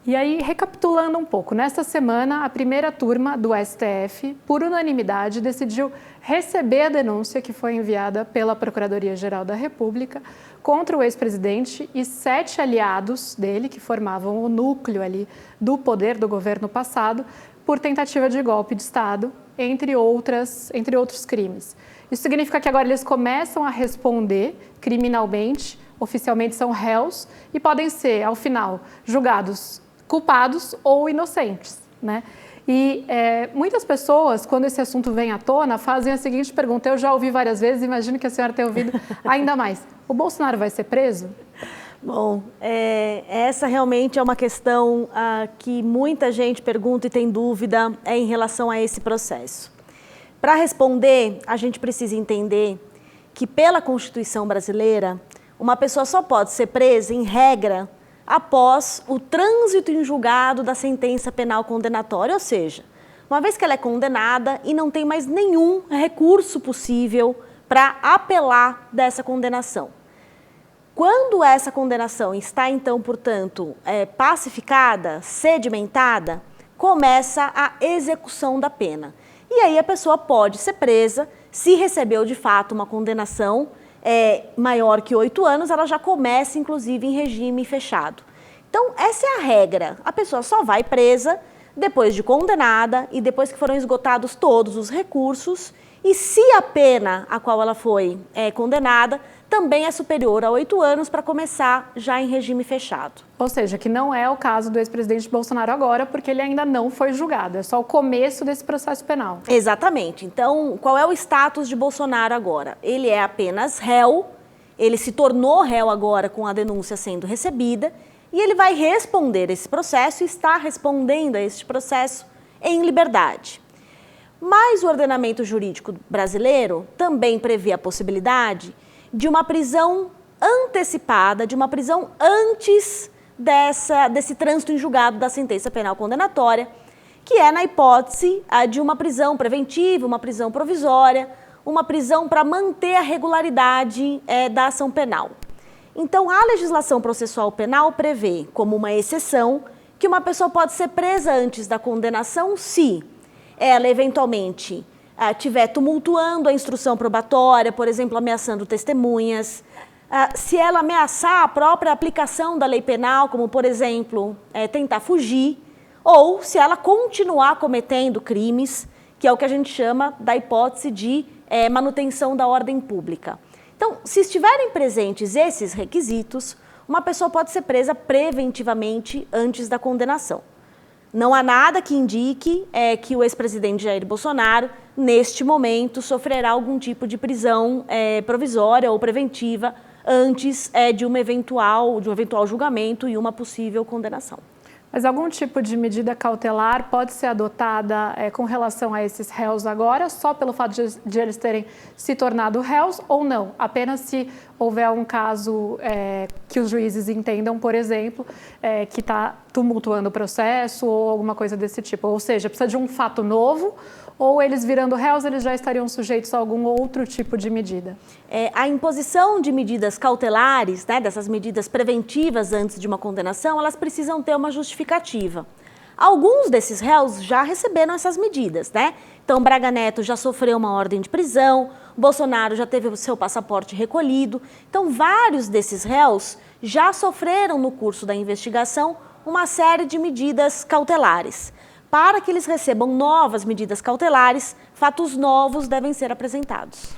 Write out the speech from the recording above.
E aí, recapitulando um pouco, nesta semana, a primeira turma do STF, por unanimidade, decidiu receber a denúncia que foi enviada pela Procuradoria-Geral da República contra o ex-presidente e 7 aliados dele, que formavam o núcleo ali do poder do governo passado, por tentativa de golpe de Estado, entre outros crimes. Isso significa que agora eles começam a responder criminalmente, oficialmente são réus, e podem ser, ao final, julgados culpados ou inocentes, né? E muitas pessoas, quando esse assunto vem à tona, fazem a seguinte pergunta, eu já ouvi várias vezes, imagino que a senhora tenha ouvido ainda mais. O Bolsonaro vai ser preso? Bom, essa realmente é uma questão que muita gente pergunta e tem dúvida em relação a esse processo. Para responder, a gente precisa entender que pela Constituição brasileira, uma pessoa só pode ser presa, em regra, após o trânsito em julgado da sentença penal condenatória, ou seja, uma vez que ela é condenada e não tem mais nenhum recurso possível para apelar dessa condenação. Quando essa condenação está, então, portanto, pacificada, sedimentada, começa a execução da pena. E aí a pessoa pode ser presa, se recebeu de fato uma condenação maior que 8 anos, ela já começa, inclusive, em regime fechado. Então, essa é a regra. A pessoa só vai presa depois de condenada e depois que foram esgotados todos os recursos e se a pena a qual ela foi condenada também é superior a 8 anos para começar já em regime fechado. Ou seja, que não é o caso do ex-presidente Bolsonaro agora, porque ele ainda não foi julgado, é só o começo desse processo penal. Exatamente. Então, qual é o status de Bolsonaro agora? Ele é apenas réu, ele se tornou réu agora com a denúncia sendo recebida e ele vai responder esse processo e está respondendo a este processo em liberdade. Mas o ordenamento jurídico brasileiro também prevê a possibilidade de uma prisão antecipada, de uma prisão antes desse trânsito em julgado da sentença penal condenatória, que é na hipótese de uma prisão preventiva, uma prisão provisória, uma prisão para manter a regularidade da ação penal. Então, a legislação processual penal prevê, como uma exceção, que uma pessoa pode ser presa antes da condenação se ela eventualmente estiver tumultuando a instrução probatória, por exemplo, ameaçando testemunhas, se ela ameaçar a própria aplicação da lei penal, como, por exemplo, tentar fugir, ou se ela continuar cometendo crimes, que é o que a gente chama da hipótese de manutenção da ordem pública. Então, se estiverem presentes esses requisitos, uma pessoa pode ser presa preventivamente antes da condenação. Não há nada que indique que o ex-presidente Jair Bolsonaro, neste momento, sofrerá algum tipo de prisão provisória ou preventiva antes de um eventual julgamento e uma possível condenação. Mas algum tipo de medida cautelar pode ser adotada com relação a esses réus agora, só pelo fato de eles terem se tornado réus ou não? Apenas se houver um caso que os juízes entendam, por exemplo, que está tumultuando o processo ou alguma coisa desse tipo. Ou seja, precisa de um fato novo ou eles virando réus, eles já estariam sujeitos a algum outro tipo de medida? A imposição de medidas cautelares, dessas medidas preventivas antes de uma condenação, elas precisam ter uma justificativa. Alguns desses réus já receberam essas medidas, Então, Braga Neto já sofreu uma ordem de prisão, Bolsonaro já teve o seu passaporte recolhido. Então, vários desses réus já sofreram no curso da investigação uma série de medidas cautelares. Para que eles recebam novas medidas cautelares, fatos novos devem ser apresentados.